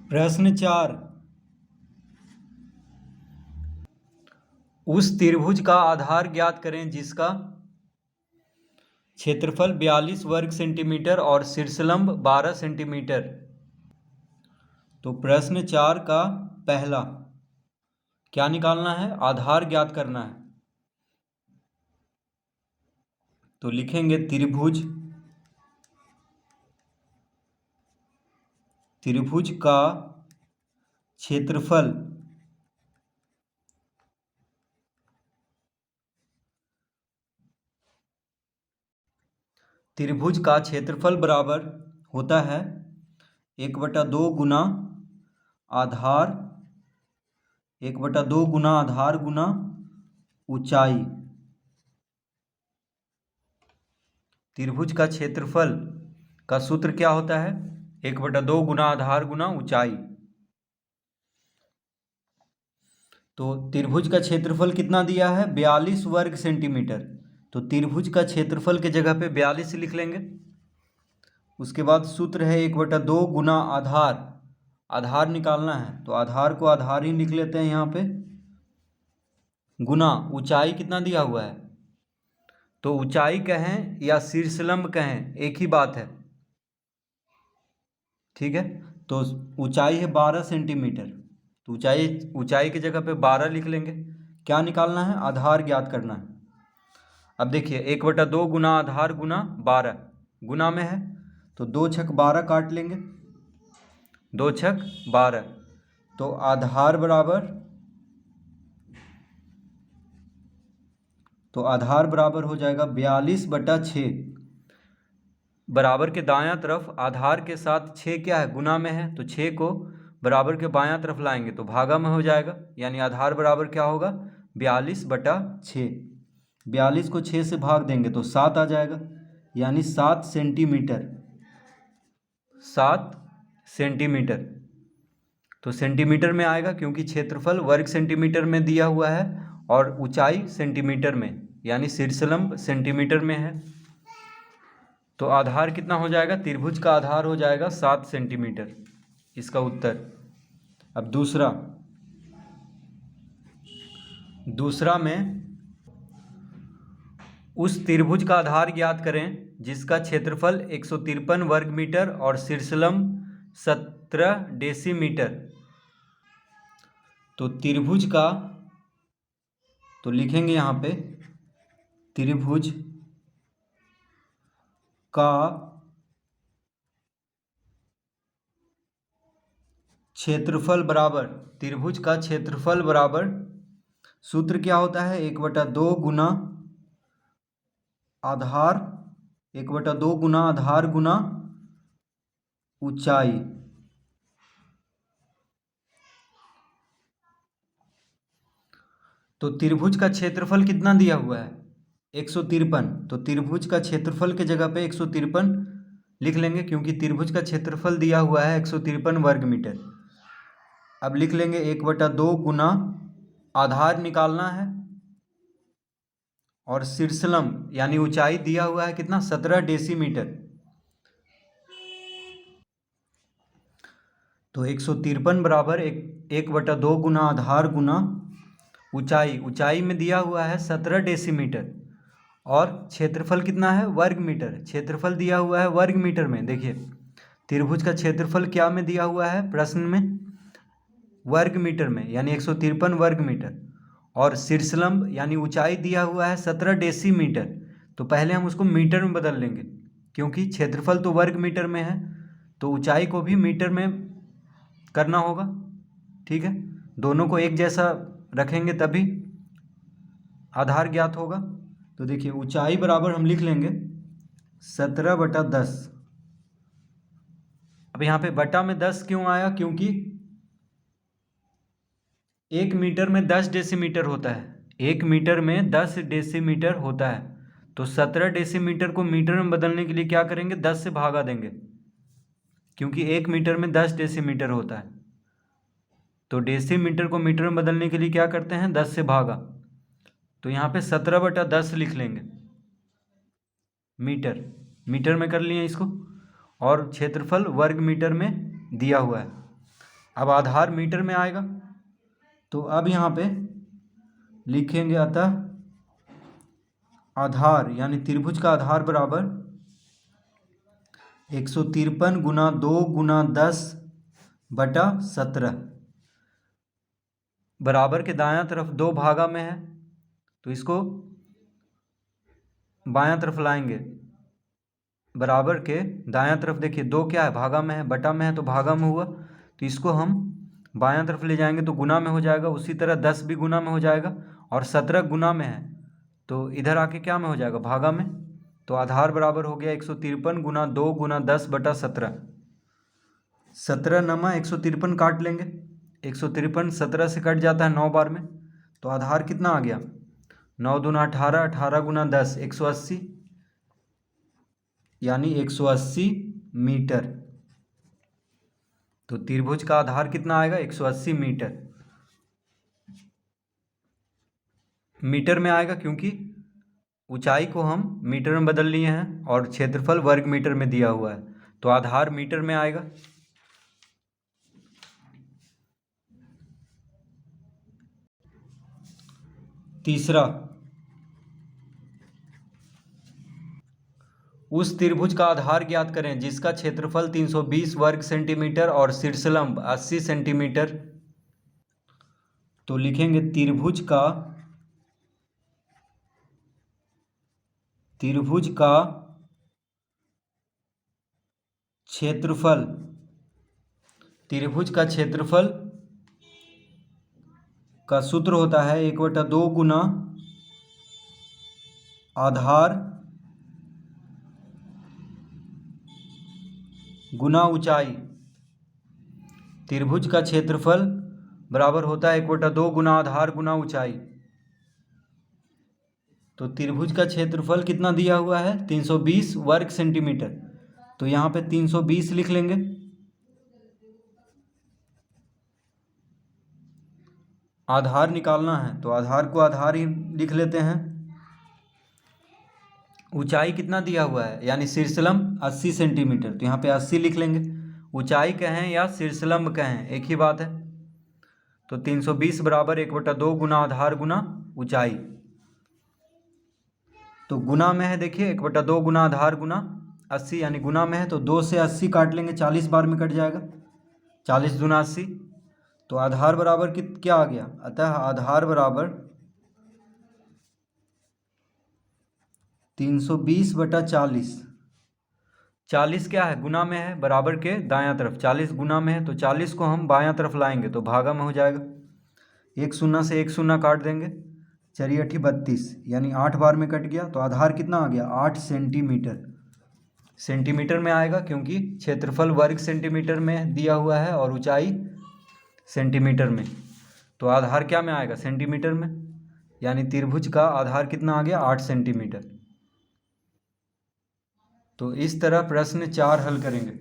प्रश्न 4। उस त्रिभुज का आधार ज्ञात करें जिसका क्षेत्रफल 42 वर्ग सेंटीमीटर और शीर्षलंब 12 सेंटीमीटर। तो प्रश्न 4 का पहला क्या निकालना है? आधार ज्ञात करना है। तो लिखेंगे त्रिभुज का क्षेत्रफल बराबर होता है 1/2 गुना आधार गुना ऊंचाई। त्रिभुज का क्षेत्रफल का सूत्र क्या होता है? 1/2 गुना आधार गुना ऊंचाई। तो त्रिभुज का क्षेत्रफल कितना दिया है? 42 वर्ग सेंटीमीटर। तो त्रिभुज का क्षेत्रफल के जगह पे 42 लिख लेंगे। उसके बाद सूत्र है 1/2 गुना आधार निकालना है, तो आधार को आधार ही लिख लेते हैं यहाँ पे, गुना ऊंचाई कितना दिया हुआ है। तो ऊंचाई कहें या शीर्षलंब कहें एक ही बात है, ठीक है। तो ऊंचाई है 12 सेंटीमीटर, तो ऊंचाई की जगह पे 12 लिख लेंगे। क्या निकालना है? आधार ज्ञात करना है। अब देखिए 1/2 गुना आधार गुना 12 गुना में है, तो 2 छक 12 काट लेंगे, 2 छक 12। तो आधार बराबर हो जाएगा 42/6। बराबर के दायां तरफ आधार के साथ 6 क्या है? गुना में है, तो 6 को बराबर के बायां तरफ लाएंगे तो भागा में हो जाएगा, यानी आधार बराबर क्या होगा? 42/6। 42 को 6 से भाग देंगे तो 7 आ जाएगा, यानी 7 सेंटीमीटर। 7 सेंटीमीटर। तो सेंटीमीटर में आएगा क्योंकि क्षेत्रफल वर्ग सेंटीमीटर में दिया हुआ है और ऊंचाई सेंटीमीटर में, यानी शीर्षलंब सेंटीमीटर में है। तो आधार कितना हो जाएगा? त्रिभुज का आधार हो जाएगा 7 सेंटीमीटर, इसका उत्तर। अब दूसरा में उस त्रिभुज का आधार ज्ञात करें जिसका क्षेत्रफल 153 वर्ग मीटर और शीर्षलंब 17 डेसीमीटर। तो त्रिभुज का, तो लिखेंगे यहाँ पे त्रिभुज का क्षेत्रफल बराबर सूत्र क्या होता है? 1/2 गुना आधार गुना ऊंचाई। तो त्रिभुज का क्षेत्रफल कितना दिया हुआ है? 153। तो त्रिभुज का क्षेत्रफल के जगह पे 153 लिख लेंगे क्योंकि त्रिभुज का क्षेत्रफल दिया हुआ है 153 वर्ग मीटर। अब लिख लेंगे 1/2 गुना आधार निकालना है और शीर्षलंब यानी ऊंचाई दिया हुआ है कितना? 17 डेसीमीटर। तो 153 बराबर 1/2 गुना आधार गुना ऊंचाई में दिया हुआ है 17 डेसीमीटर और क्षेत्रफल कितना है? वर्ग मीटर। क्षेत्रफल दिया हुआ है वर्ग मीटर में। देखिए त्रिभुज का क्षेत्रफल क्या में दिया हुआ है प्रश्न में? वर्ग मीटर में, यानी 153 वर्ग मीटर। और शीर्षलंब यानी ऊंचाई दिया हुआ है 17 डेसीमीटर। तो पहले हम उसको मीटर में बदल लेंगे क्योंकि क्षेत्रफल तो वर्ग मीटर में है, तो ऊंचाई को भी मीटर में करना होगा, ठीक है। दोनों को एक जैसा रखेंगे तभी आधार ज्ञात होगा। तो देखिए ऊंचाई बराबर हम लिख लेंगे 17/10। अब यहाँ पे बटा में 10 क्यों आया? क्योंकि 1 मीटर में 10 डेसीमीटर होता है। 1 मीटर में 10 डेसीमीटर होता है, तो 17 डेसीमीटर को मीटर में बदलने के लिए क्या करेंगे? 10 से भागा देंगे क्योंकि 1 मीटर में 10 डेसीमीटर होता है। तो डेसीमीटर को मीटर में बदलने के लिए क्या करते हैं? 10 से भागा। तो यहाँ पे 17/10 लिख लेंगे, मीटर में कर लिए इसको, और क्षेत्रफल वर्ग मीटर में दिया हुआ है। अब आधार मीटर में आएगा, तो अब यहाँ पे लिखेंगे अतः आधार यानी त्रिभुज का आधार बराबर 153 गुना 2 गुना 10 बटा 17। बराबर के दायां तरफ 2 भागा में है, तो इसको बायां तरफ लाएंगे। बराबर के दायां तरफ देखिए 2 क्या है, भागा में है, बटा में है तो भागा में हुआ, तो इसको हम बायां तरफ ले जाएंगे तो गुना में हो जाएगा। उसी तरह 10 भी गुना में हो जाएगा और 17 गुना में है तो इधर आके क्या में हो जाएगा, भागा में। तो आधार बराबर हो गया 153 गुना 2 गुना 10 बटा 17। 17 नमा 153 काट लेंगे, 153 17 से कट जाता है 9 बार में, तो आधार कितना आ गया 9 दूना 18, 18 गुना 10 180, यानी 180 मीटर। तो त्रिभुज का आधार कितना आएगा 180 मीटर। मीटर में आएगा क्योंकि ऊंचाई को हम मीटर में बदल लिए हैं और क्षेत्रफल वर्ग मीटर में दिया हुआ है, तो आधार मीटर में आएगा। तीसरा, उस त्रिभुज का आधार ज्ञात करें जिसका क्षेत्रफल 320 वर्ग सेंटीमीटर और शीर्षलंब 80 सेंटीमीटर। तो लिखेंगे त्रिभुज का क्षेत्रफल, त्रिभुज का क्षेत्रफल का सूत्र होता है 1/2 गुना आधार गुना ऊंचाई। त्रिभुज का क्षेत्रफल बराबर होता है 1/2 गुना आधार गुना ऊंचाई। तो त्रिभुज का क्षेत्रफल कितना दिया हुआ है 320 वर्ग सेंटीमीटर, तो यहाँ पे 320 लिख लेंगे। आधार निकालना है तो आधार को आधार ही लिख लेते हैं। ऊंचाई कितना दिया हुआ है यानी शीर्षलंब 80 सेंटीमीटर, तो यहाँ पे 80 लिख लेंगे। ऊंचाई कहें या शीर्षलंब कहें एक ही बात है। तो 320 बराबर 1/2 गुना आधार गुना ऊंचाई। तो गुना में है देखिए 1/2 गुना आधार गुना 80, यानी गुना में है तो 2 से 80 काट लेंगे, 40 बार में कट जाएगा, 40 दूना 80। तो आधार बराबर क्या आ गया, अतः आधार बराबर 320 बटा 40। 40 क्या है, गुना में है, बराबर के दायां तरफ 40 गुना में है, तो 40 को हम बायां तरफ लाएंगे तो भागा में हो जाएगा। 1 शून्य से 1 शून्य काट देंगे, 4 8 32, यानी 8 बार में कट गया। तो आधार कितना आ गया 8 सेंटीमीटर। सेंटीमीटर में आएगा क्योंकि क्षेत्रफल वर्ग सेंटीमीटर में दिया हुआ है और ऊंचाई सेंटीमीटर में, तो आधार क्या में आएगा सेंटीमीटर में, यानी त्रिभुज का आधार कितना आ गया 8 सेंटीमीटर। तो इस तरह प्रश्न 4 हल करेंगे।